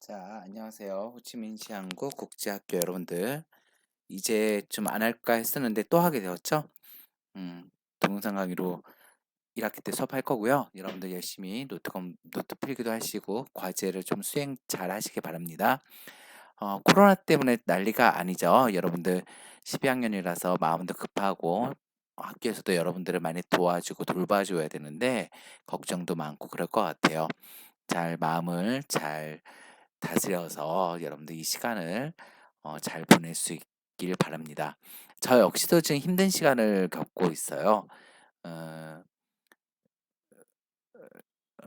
자, 안녕하세요. 호치민시항구 국제학교 여러분들. 이제 좀 안 할까 했었는데 또 하게 되었죠? 동영상 강의로 1학기 때 수업할 거고요. 여러분들 열심히 노트 필기도 하시고 과제를 좀 수행 잘 하시기 바랍니다. 코로나 때문에 난리가 아니죠. 여러분들 12학년이라서 마음도 급하고 학교에서도 여러분들을 많이 도와주고 돌봐줘야 되는데 걱정도 많고 그럴 것 같아요. 잘 마음을 잘 다스려서 여러분들 이 시간을 잘 보낼 수 있길 바랍니다. 저 역시도 지금 힘든 시간을 겪고 있어요. 어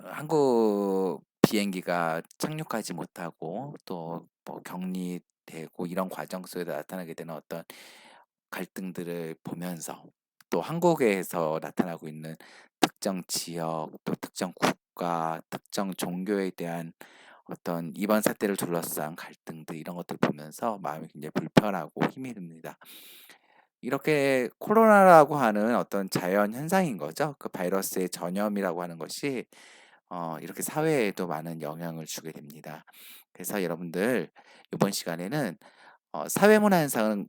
한국 비행기가 착륙하지 못하고 또 뭐 격리되고 이런 과정 속에서 나타나게 되는 어떤 갈등들을 보면서 또 한국에서 나타나고 있는 특정 지역 또 특정 국가, 특정 종교에 대한 어떤 이번 사태를 둘러싼 갈등들 이런 것들 보면서 마음이 굉장히 불편하고 힘이 듭니다. 이렇게 코로나라고 하는 어떤 자연 현상인 거죠. 그 바이러스의 전염이라고 하는 것이 이렇게 사회에도 많은 영향을 주게 됩니다. 그래서 여러분들 이번 시간에는 사회 문화 현상은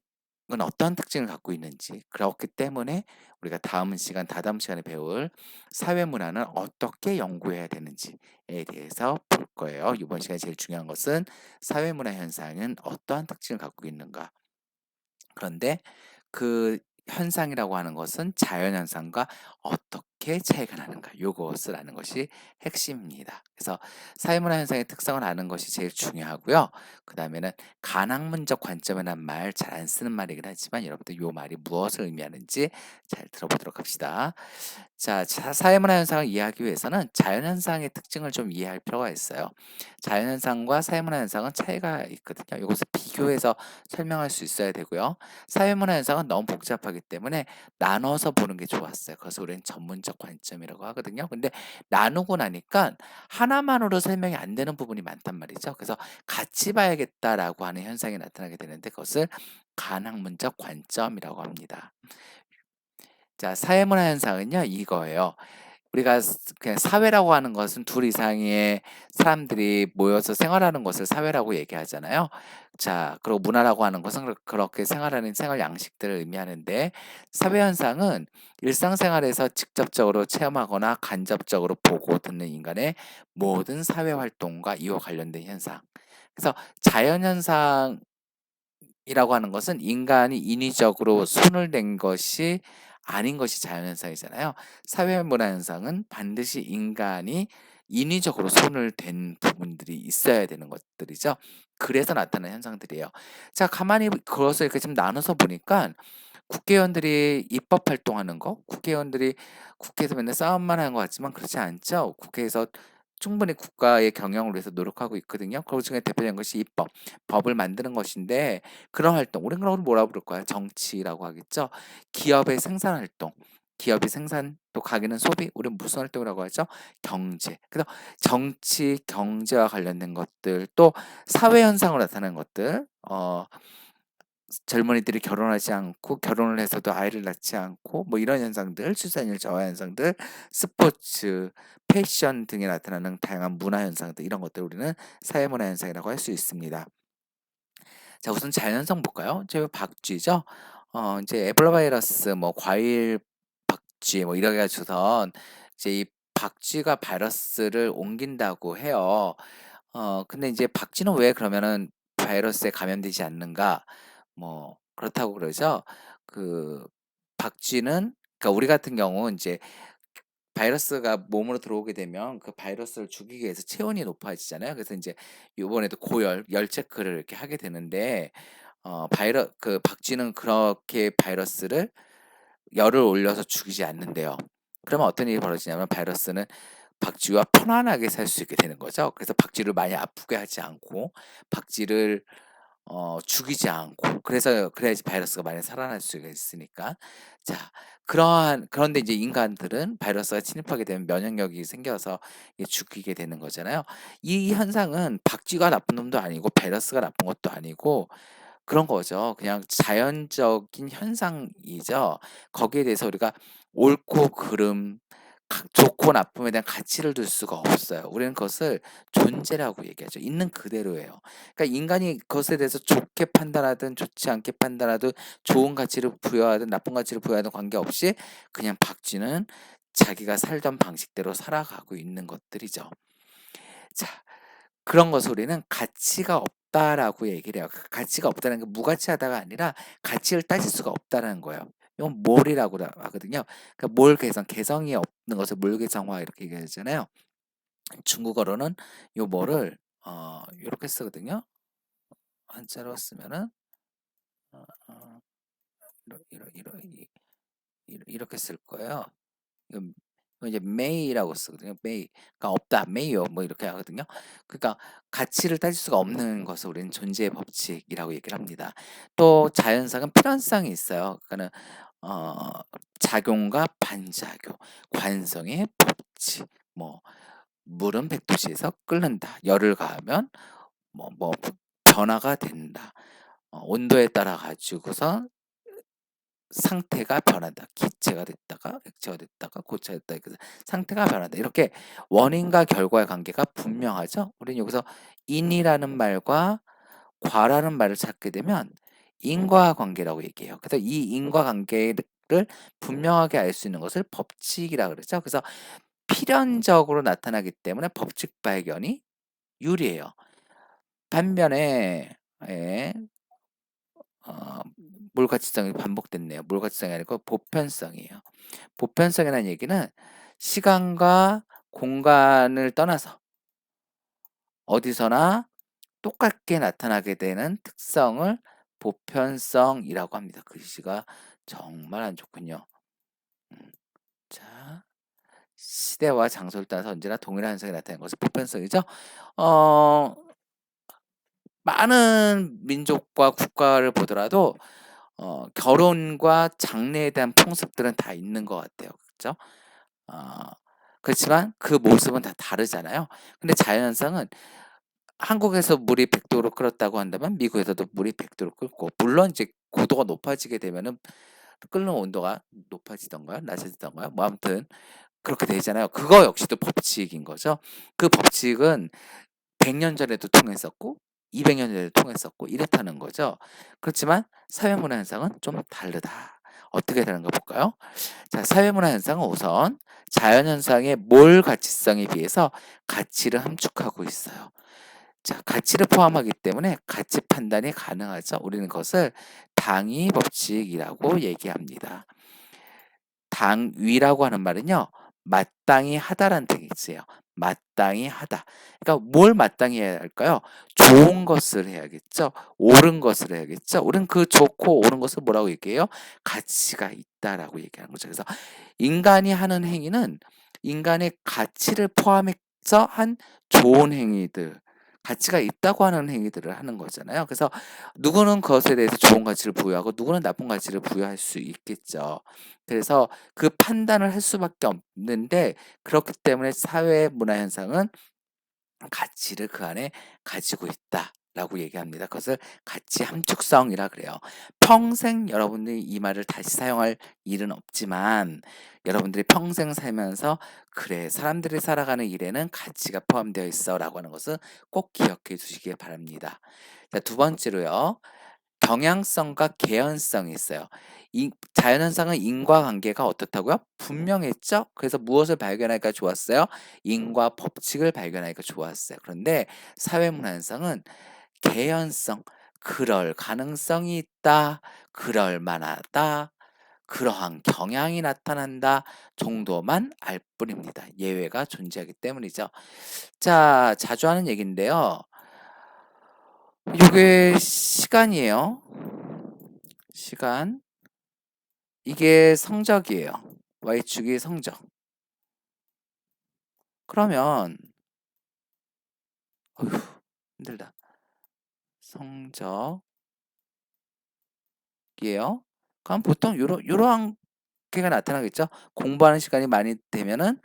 어떤 특징을 갖고 있는지, 그렇기 때문에 우리가 다다음 시간에 배울 사회 문화는 어떻게 연구해야 되는지에 대해서 볼 거예요. 이번 시간에 제일 중요한 것은 사회 문화 현상은 어떠한 특징을 갖고 있는가. 그런데 그 현상이라고 하는 것은 자연 현상과 어떻게 차이가 나는가 요것을 아는 것이 핵심입니다. 그래서 사회문화 현상의 특성을 아는 것이 제일 중요하고요. 그다음에는 간학문적 관점이라는 말 잘 안 쓰는 말이긴 하지만 여러분들 요 말이 무엇을 의미하는지 잘 들어보도록 합시다. 자, 사회문화 현상을 이해하기 위해서는 자연현상의 특징을 좀 이해할 필요가 있어요. 자연현상과 사회문화 현상은 차이가 있거든요. 이것을 비교해서 설명할 수 있어야 되고요. 사회문화 현상은 너무 복잡하기 때문에 나눠서 보는 게 좋았어요. 그래서 우리는 전문적 관점이라고 하거든요. 근데 나누고 나니까 하나만으로 설명이 안 되는 부분이 많단 말이죠. 그래서 같이 봐야겠다라고 하는 현상이 나타나게 되는데 그것을 간학문적 관점이라고 합니다. 자, 사회문화 현상은요, 이거예요. 우리가 그냥 사회라고 하는 것은 둘 이상의 사람들이 모여서 생활하는 것을 사회라고 얘기하잖아요. 자, 그리고 문화라고 하는 것은 그렇게 생활하는 생활 양식들을 의미하는데 사회 현상은 일상생활에서 직접적으로 체험하거나 간접적으로 보고 듣는 인간의 모든 사회 활동과 이와 관련된 현상. 그래서 자연 현상 이라고 하는 것은 인간이 인위적으로 손을 댄 것이 아닌 것이 자연현상이잖아요. 사회문화 현상은 반드시 인간이 인위적으로 손을 댄 부분들이 있어야 되는 것들이죠. 그래서 나타나는 현상들이에요. 자, 가만히 그것을 이렇게 좀 나눠서 보니까 국회의원들이 입법 활동하는 거, 국회의원들이 국회에서 맨날 싸움만 하는 것 같지만 그렇지 않죠. 국회에서 충분히 국가의 경영을 위해서 노력하고 있거든요. 그 중에 대표적인 것이 입법, 법을 만드는 것인데 그런 활동, 우리는 그런 걸 뭐라 부를까요? 정치라고 하겠죠. 기업의 생산 활동, 기업이 생산 또 가게는 소비, 우리는 무슨 활동이라고 하죠? 경제. 그래서 정치, 경제와 관련된 것들, 또 사회 현상으로 나타나는 것들, 젊은이들이 결혼하지 않고 결혼을 해서도 아이를 낳지 않고 뭐 이런 현상들, 출산율 저하 현상들, 스포츠, 패션 등에 나타나는 다양한 문화 현상들 이런 것들 우리는 사회 문화 현상이라고 할 수 있습니다. 자, 우선 자연성 볼까요? 제 박쥐죠. 이제 에볼라 바이러스 뭐 과일 박쥐 뭐 이래 가지고선 이제 이 박쥐가 바이러스를 옮긴다고 해요. 근데 이제 박쥐는 왜 그러면은 바이러스에 감염되지 않는가? 뭐 그렇다고 그러죠. 그 박쥐는 그러니까 우리 같은 경우 인제 바이러스가 몸으로 들어오게 되면 그 바이러스를 죽이기 위해서 체온이 높아지잖아요. 그래서 인제 요번에도 열 체크를 이렇게 하게 되는데 그 박쥐는 그렇게 바이러스를 열을 올려서 죽이지 않는대요. 그러면 어떤 일이 벌어지냐면 바이러스는 박쥐와 편안하게 살 수 있게 되는 거죠. 그래서 박쥐를 많이 아프게 하지 않고 박쥐를 죽이지 않고 그래야지 바이러스가 많이 살아날 수가 있으니까. 자, 그런데 이제 인간들은 바이러스가 침입하게 되면 면역력이 생겨서 이게 죽이게 되는 거잖아요. 이 현상은 박쥐가 나쁜 놈도 아니고 바이러스가 나쁜 것도 아니고 그런 거죠. 그냥 자연적인 현상이죠. 거기에 대해서 우리가 옳고 그름 좋고 나쁨에 대한 가치를 둘 수가 없어요. 우리는 그것을 존재라고 얘기하죠. 있는 그대로예요. 그러니까 인간이 그것에 대해서 좋게 판단하든 좋지 않게 판단하든 좋은 가치를 부여하든 나쁜 가치를 부여하든 관계없이 그냥 박쥐는 자기가 살던 방식대로 살아가고 있는 것들이죠. 자, 그런 것을 우리는 가치가 없다라고 얘기를 해요. 그 가치가 없다는 게 무가치하다가 아니라 가치를 따질 수가 없다라는 거예요. 이건 몰이라고 하거든요. 그러니까 몰 개성, 개성이 없는 것을 몰개성화 이렇게 얘기하잖아요. 중국어로는 요 몰을 요렇게 쓰거든요. 한자로 쓰면은 어, 어, 이렇게 쓸 거예요. 이건 이제 메이라고 쓰거든요. 메이. 그러니까 없다. 메이요. 뭐 이렇게 하거든요. 그러니까 가치를 따질 수가 없는 것을 우리는 존재의 법칙이라고 얘기를 합니다. 또 자연상은 필연성이 있어요. 그러니까는 어, 작용과 반작용, 관성의 법칙, 뭐 물은 100도씨에서 끓는다. 열을 가하면 뭐 변화가 된다. 온도에 따라 가지고서 상태가 변한다. 기체가 됐다가 액체가 됐다가 고체가 됐다. 그래서 상태가 변한다. 이렇게 원인과 결과의 관계가 분명하죠. 우리는 여기서 인이라는 말과 과라는 말을 찾게 되면 인과관계라고 얘기해요. 그래서 이 인과관계를 분명하게 알 수 있는 것을 법칙이라고 그러죠. 그래서 필연적으로 나타나기 때문에 법칙 발견이 유리해요. 반면에 예, 어, 몰가치성이 반복됐네요. 몰가치성이 아니고 보편성이에요. 보편성이라는 얘기는 시간과 공간을 떠나서 어디서나 똑같게 나타나게 되는 특성을 보편성이라고 합니다. 글씨가 정말 안 좋군요. 음, 자, 시대와 장소를 따라서 언제나 동일한 현상이 나타나는 것이 보편성이죠. 어, 많은 민족과 국가를 보더라도 결혼과 장래에 대한 풍습들은 다 있는 것 같아요. 그죠? 어, 그렇지만 그 모습은 다 다르잖아요. 근데 자연현상은 한국에서 물이 100도로 끓었다고 한다면 미국에서도 물이 100도로 끓고, 물론 이제 고도가 높아지게 되면은 끓는 온도가 높아지던가요? 낮아지던가요? 뭐 아무튼 그렇게 되잖아요. 그거 역시도 법칙인 거죠. 그 법칙은 100년 전에도 통했었고 200년 전에도 통했었고 이렇다는 거죠. 그렇지만 사회문화 현상은 좀 다르다. 어떻게 다른가 볼까요? 자, 사회문화 현상은 우선 자연현상의 몰 가치성에 비해서 가치를 함축하고 있어요. 자, 가치를 포함하기 때문에 가치 판단이 가능하죠. 우리는 그것을 당위 법칙이라고 얘기합니다. 당위라고 하는 말은요, 마땅히 하다라는 뜻이에요. 마땅히 하다. 그러니까 뭘 마땅히 해야 할까요? 좋은 것을 해야겠죠. 옳은 것을 해야겠죠. 우리는 그 좋고 옳은 것을 뭐라고 얘기해요? 가치가 있다라고 얘기하는 거죠. 그래서 인간이 하는 행위는 인간의 가치를 포함해서 한 좋은 행위들, 가치가 있다고 하는 행위들을 하는 거잖아요. 그래서 누구는 그것에 대해서 좋은 가치를 부여하고 누구는 나쁜 가치를 부여할 수 있겠죠. 그래서 그 판단을 할 수밖에 없는데, 그렇기 때문에 사회 문화 현상은 가치를 그 안에 가지고 있다라고 얘기합니다. 그것을 가치 함축성이라 그래요. 평생 여러분들이 이 말을 다시 사용할 일은 없지만 여러분들이 평생 살면서 그래, 사람들이 살아가는 일에는 가치가 포함되어 있어라고 하는 것은 꼭 기억해 두시기 바랍니다. 자, 두 번째로요. 경향성과 개연성이 있어요. 이 자연현상은 인과관계가 어떻다고요? 분명했죠? 그래서 무엇을 발견하기가 좋았어요? 인과 법칙을 발견하기가 좋았어요. 그런데 사회문화 현상은 개연성, 그럴 가능성이 있다, 그럴 만하다, 그러한 경향이 나타난다 정도만 알 뿐입니다. 예외가 존재하기 때문이죠. 자, 자주 하는 얘기인데요. 요게 시간이에요. 시간. 이게 성적이에요. y축이 성적. 그러면 어휴, 힘들다. 성적이에요. 그럼 보통 요러한 게 나타나겠죠. 공부하는 시간이 많이 되면은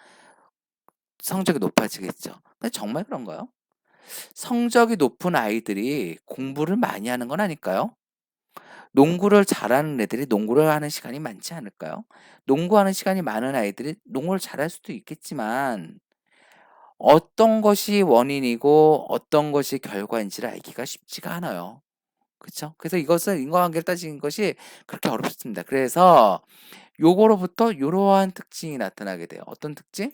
성적이 높아지겠죠. 근데 정말 그런가요? 성적이 높은 아이들이 공부를 많이 하는 건 아닐까요? 농구를 잘하는 애들이 농구를 하는 시간이 많지 않을까요? 농구하는 시간이 많은 아이들이 농구를 잘할 수도 있겠지만 어떤 것이 원인이고 어떤 것이 결과인지를 알기가 쉽지가 않아요. 그쵸? 그래서 이것은 인과관계를 따지는 것이 그렇게 어렵습니다. 그래서 요거로부터 요러한 특징이 나타나게 돼요. 어떤 특징?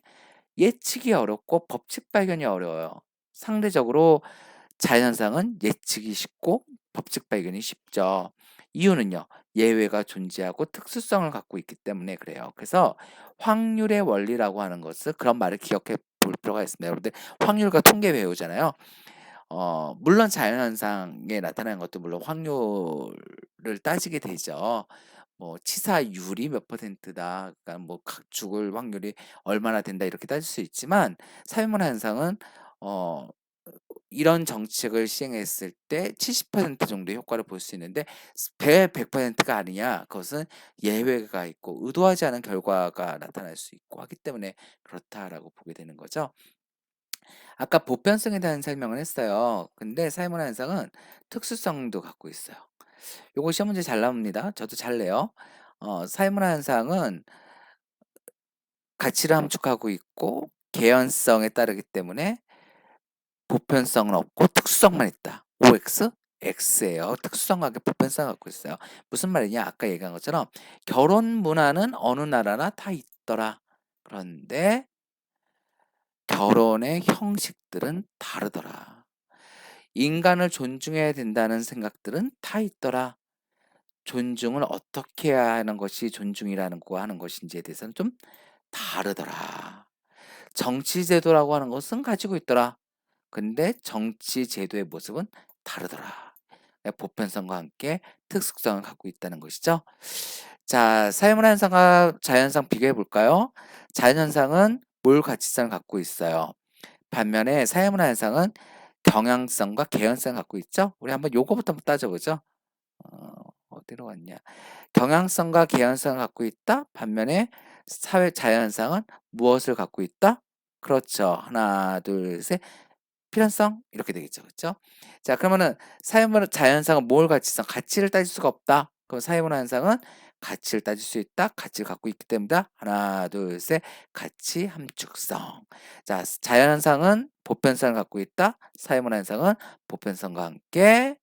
예측이 어렵고 법칙 발견이 어려워요. 상대적으로 자연현상은 예측이 쉽고 법칙 발견이 쉽죠. 이유는요. 예외가 존재하고 특수성을 갖고 있기 때문에 그래요. 그래서 확률의 원리라고 하는 것을 그런 말을 기억해 볼 필요가 있습니다. 여러분들 확률과 통계 배우잖아요. 물론 자연현상에 나타나는 것도 물론 확률을 따지게 되죠. 뭐 치사율이 몇 퍼센트다. 그러니까 뭐 죽을 확률이 얼마나 된다 이렇게 따질 수 있지만 사회문화 현상은 어 이런 정책을 시행했을 때 70% 정도의 효과를 볼 수 있는데 100%가 아니냐. 그것은 예외가 있고 의도하지 않은 결과가 나타날 수 있고 하기 때문에 그렇다라고 보게 되는 거죠. 아까 보편성에 대한 설명을 했어요. 근데 사회문화 현상은 특수성도 갖고 있어요. 요거 시험 문제 잘 나옵니다. 저도 잘 내요. 사회문화 현상은 가치를 함축하고 있고 개연성에 따르기 때문에 보편성은 없고 특수성만 있다. OX, X예요. 특수성과 보편성을 갖고 있어요. 무슨 말이냐? 아까 얘기한 것처럼 결혼 문화는 어느 나라나 다 있더라. 그런데 결혼의 형식들은 다르더라. 인간을 존중해야 된다는 생각들은 다 있더라. 존중을 어떻게 해야 하는 것이 존중이라는 거 하는 것인지에 대해서는 좀 다르더라. 정치 제도라고 하는 것은 가지고 있더라. 근데 정치 제도의 모습은 다르더라. 보편성과 함께 특수성을 갖고 있다는 것이죠. 자, 사회문화 현상과 자연현상 비교해 볼까요? 자연현상은 몰가치성을 갖고 있어요. 반면에 사회문화 현상은 경향성과 개연성을 갖고 있죠. 우리 한번 요거부터 한번 따져보죠. 어디로 갔냐? 경향성과 개연성을 갖고 있다. 반면에 사회 자연현상은 무엇을 갖고 있다? 그렇죠. 하나, 둘, 셋. 필연성 이렇게 되겠죠. 그렇죠? 자, 그러면은 사회문화 자연현상은 뭘 가치성? 가치를 따질 수가 없다. 그럼 사회문화 현상은 가치를 따질 수 있다. 가치를 갖고 있기 때문이다. 하나, 둘, 셋. 가치 함축성. 자, 자연현상은 보편성을 갖고 있다. 사회문화 현상은 보편성과 함께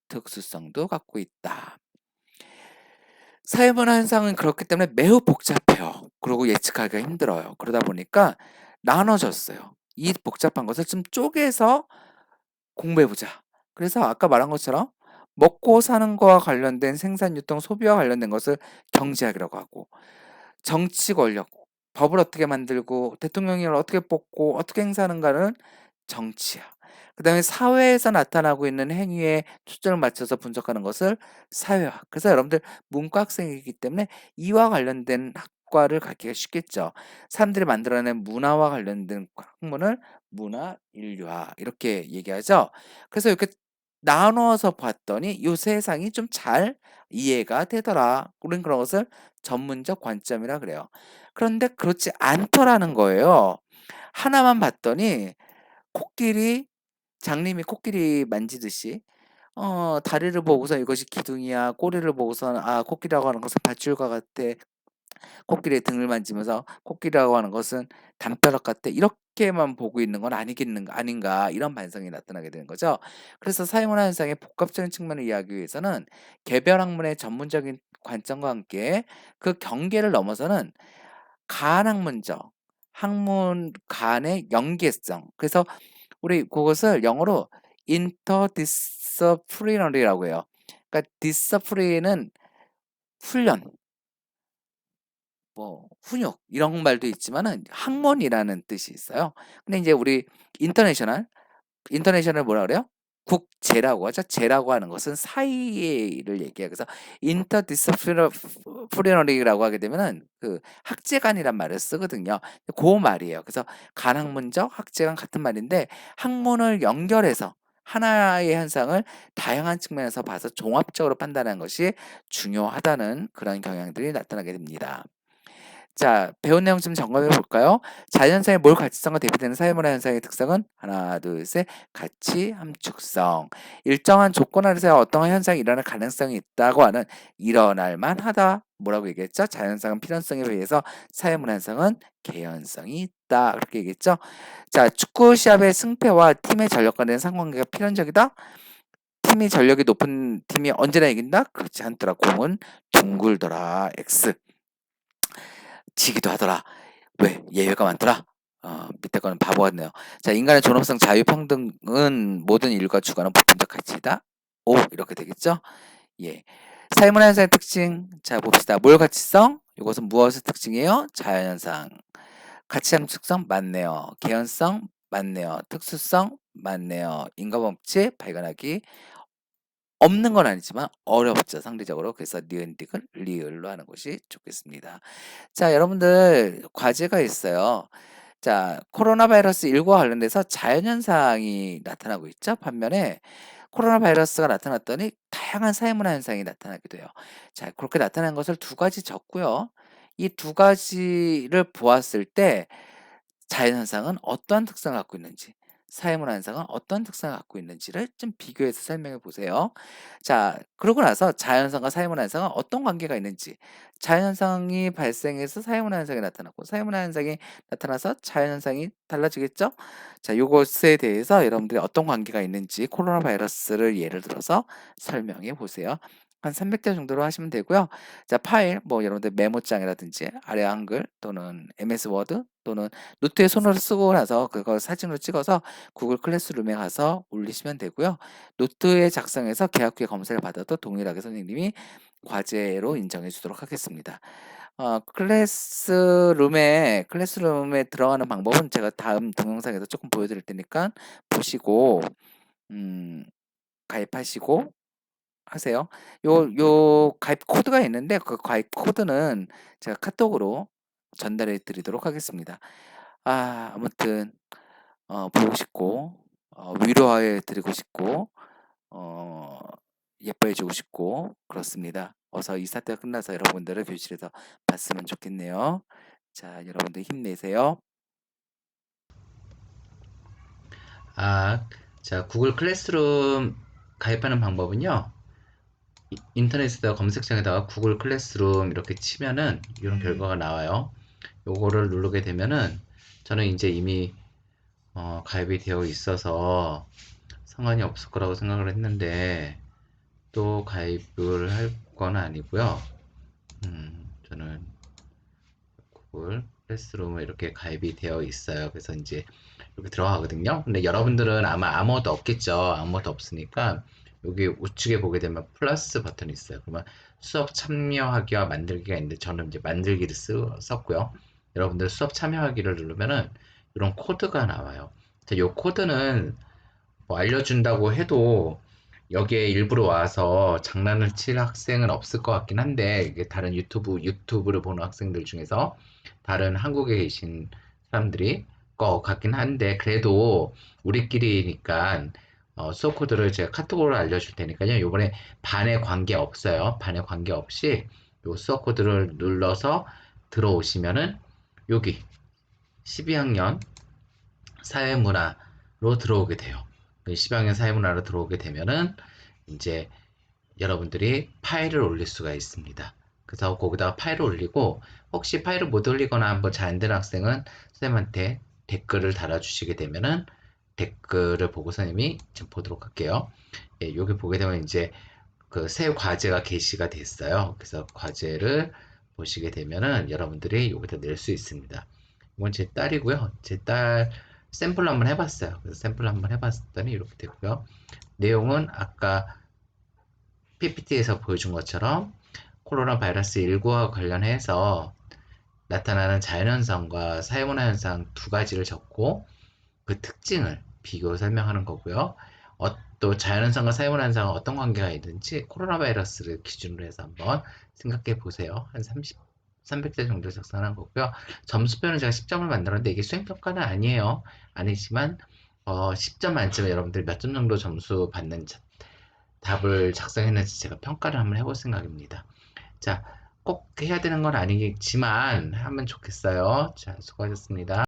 특수성도 갖고 있다. 사회문화 현상은 그렇기 때문에 매우 복잡해요. 그리고 예측하기가 힘들어요. 그러다 보니까 나눠졌어요. 이 복잡한 것을 좀 쪼개서 공부해 보자. 그래서 아까 말한 것처럼 먹고 사는 거와 관련된 생산, 유통, 소비와 관련된 것을 경제학이라고 하고 정치 권력, 법을 어떻게 만들고 대통령을 어떻게 뽑고 어떻게 행사하는가는 정치야. 그다음에 사회에서 나타나고 있는 행위에 초점을 맞춰서 분석하는 것을 사회학. 그래서 여러분들 문과 학생이기 때문에 이와 관련된 학과를 가기가 쉽겠죠. 사람들이 만들어낸 문화와 관련된 학문을 문화, 인류학 이렇게 얘기하죠. 그래서 이렇게 나누어서 봤더니 이 세상이 좀 잘 이해가 되더라. 우린 그런 것을 전문적 관점이라 그래요. 그런데 그렇지 않더라는 거예요. 하나만 봤더니 코끼리 장님이 코끼리 만지듯이 다리를 보고서 이것이 기둥이야. 꼬리를 보고서는 '아 코끼리라고 하는 것은 밧줄과 같아.' 코끼리의 등을 만지면서 '코끼리라고 하는 것은 담벼락 같아.' 이렇게만 보고 있는 건 아니겠는가 아닌가 이런 반성이 나타나게 되는 거죠. 그래서 사회문화 현상의 복합적인 측면을 이해하기 위해서는 개별 학문의 전문적인 관점과 함께 그 경계를 넘어서는 간학문적, 학문 간의 연계성 그래서 우리 그것을 영어로 interdisciplinary 라고 해요. 그러니까 discipline은 훈련 뭐 훈육 이런 말도 있지만은 학문이라는 뜻이 있어요. 근데 인제 우리 인터내셔널 뭐라 그래요? 국제라고 하죠. 제라고 하는 것은 사이를 얘기해요. 그래서 interdisciplinary 라고 하게 되면은 그 학제간이란 말을 쓰거든요. 고 말이에요. 그래서 간학문적, 학제간 같은 말인데 학문을 연결해서 하나의 현상을 다양한 측면에서 봐서 종합적으로 판단하는 것이 중요하다는 그런 경향들이 나타나게 됩니다. 자, 배운 내용 좀 점검해 볼까요? 자연현상의 몰 가치성과 대비되는 사회문화 현상의 특성은 하나, 둘, 셋, 가치 함축성. 일정한 조건 아래서 어떤 현상이 일어날 가능성이 있다고 하는 일어날 만하다. 뭐라고 얘기했죠? 자연현상은 필연성에 비해서 사회문화 현상은 개연성이 있다. 그렇게 얘기했죠? 자, 축구 시합의 승패와 팀의 전력 간의 상관관계가 필연적이다. 팀이 전력이 높은 팀이 언제나 이긴다? 그렇지 않더라. 공은 둥글더라. X. 지기도 하더라. 왜? 예외가 많더라. 밑에 거는 바보 같네요. 자, 인간의 존엄성, 자유, 평등은 모든 인류가 주관하는 보편적 가치다. 오, 이렇게 되겠죠? 예. 사회문화 현상의 특징. 자, 봅시다. 몰 가치성. 이것은 무엇의 특징이에요? 자연현상. 가치 함축성 맞네요. 개연성 맞네요. 특수성 맞네요. 인과법칙 발견하기 없는 건 아니지만 어렵죠, 상대적으로. 그래서 니은딕을 리을로 하는 것이 좋겠습니다. 자, 여러분들 과제가 있어요. 자, 코로나 바이러스 19와 관련돼서 자연현상이 나타나고 있죠. 반면에 코로나 바이러스가 나타났더니 다양한 사회문화 현상이 나타나기도 해요. 자, 그렇게 나타난 것을 두 가지 적고요. 이 두 가지를 보았을 때 자연현상은 어떠한 특성을 갖고 있는지, 사회문화 현상은 어떤 특성을 갖고 있는지를 좀 비교해서 설명해 보세요. 자, 그러고 나서 자연현상과 사회문화 현상은 어떤 관계가 있는지, 자연현상이 발생해서 사회문화 현상이 나타나고, 사회문화 현상이 나타나서 자연현상이 달라지겠죠? 자, 요것에 대해서 여러분들이 어떤 관계가 있는지 코로나 바이러스를 예를 들어서 설명해 보세요. 한 300자 정도로 하시면 되고요. 자, 파일, 뭐 여러분들 메모장이라든지 아래 한글 또는 MS 워드 또는 노트에 손으로 쓰고 나서 그걸 사진으로 찍어서 구글 클래스룸에 가서 올리시면 되고요. 노트에 작성해서 개학 후에 검사를 받아도 동일하게 선생님이 과제로 인정해 주도록 하겠습니다. 클래스룸에 들어가는 방법은 제가 다음 동영상에서 조금 보여드릴 테니까 보시고 음, 가입하시고 하세요. 요 가입 코드가 있는데 그 가입 코드는 제가 카톡으로 전달해 드리도록 하겠습니다. 아무튼 보고 싶고 위로해 드리고 싶고 어 예뻐해 주고 싶고 그렇습니다. 어서 이 사태가 끝나서 여러분들을 교실에서 봤으면 좋겠네요. 자, 여러분들 힘내세요. 아, 자, 구글 클래스룸 가입하는 방법은요. 인터넷에다 검색창에다가 구글 클래스룸 이렇게 치면은 이런 결과가 나와요. 요거를 누르게 되면은 저는 이제 이미 가입이 되어 있어서 상관이 없을 거라고 생각을 했는데 또 가입을 할 건 아니고요. 저는 구글 클래스룸에 이렇게 가입이 되어 있어요. 그래서 이제 이렇게 들어가거든요. 근데 여러분들은 아마 아무것도 없겠죠. 아무것도 없으니까 여기 우측에 보게 되면 플러스 버튼이 있어요. 그러면 수업 참여하기와 만들기가 있는데 저는 이제 만들기를 썼고요. 여러분들 수업 참여하기를 누르면은 이런 코드가 나와요. 이 코드는 뭐 알려준다고 해도 여기에 일부러 와서 장난을 칠 학생은 없을 것 같긴 한데 이게 다른 유튜브를 보는 학생들 중에서 다른 한국에 계신 사람들이 것 같긴 한데 그래도 우리끼리니까 수업 코드를 제가 카톡으로 알려줄 테니까요. 요번에 반에 관계 없어요. 반에 관계 없이 요 수업 코드를 눌러서 들어오시면은 여기 12학년 사회문화로 들어오게 돼요. 12학년 사회문화로 들어오게 되면은 이제 여러분들이 파일을 올릴 수가 있습니다. 그래서 거기다가 파일을 올리고 혹시 파일을 못 올리거나 뭐 잘 안 되는 학생은 선생님한테 댓글을 달아주시게 되면은 댓글을 보고 선생님이 좀 보도록 할게요. 예, 여기 보게 되면 이제 그 새 과제가 게시가 됐어요. 그래서 과제를 보시게 되면은 여러분들이 여기다 낼 수 있습니다. 이건 제 딸이고요. 제 딸 샘플로 한번 해봤어요. 그래서 샘플로 한번 해봤더니 이렇게 되고요. 내용은 아까 PPT에서 보여준 것처럼 코로나 바이러스 19와 관련해서 나타나는 자연현상과 사회문화 현상 두 가지를 적고 그 특징을 비교 설명하는 거고요. 또 자연현상과 사회문화 현상은 어떤 관계가 있는지 코로나 바이러스를 기준으로 해서 한번 생각해 보세요. 한 300대 정도 작성한 거고요. 점수표는 제가 10점을 만들었는데 이게 수행평가는 아니에요. 아니지만 10점 만점에 여러분들이 몇 점 정도 점수 받는 답을 작성했는지 제가 평가를 한번 해볼 생각입니다. 자, 꼭 해야 되는 건 아니겠지만 하면 좋겠어요. 자, 수고하셨습니다.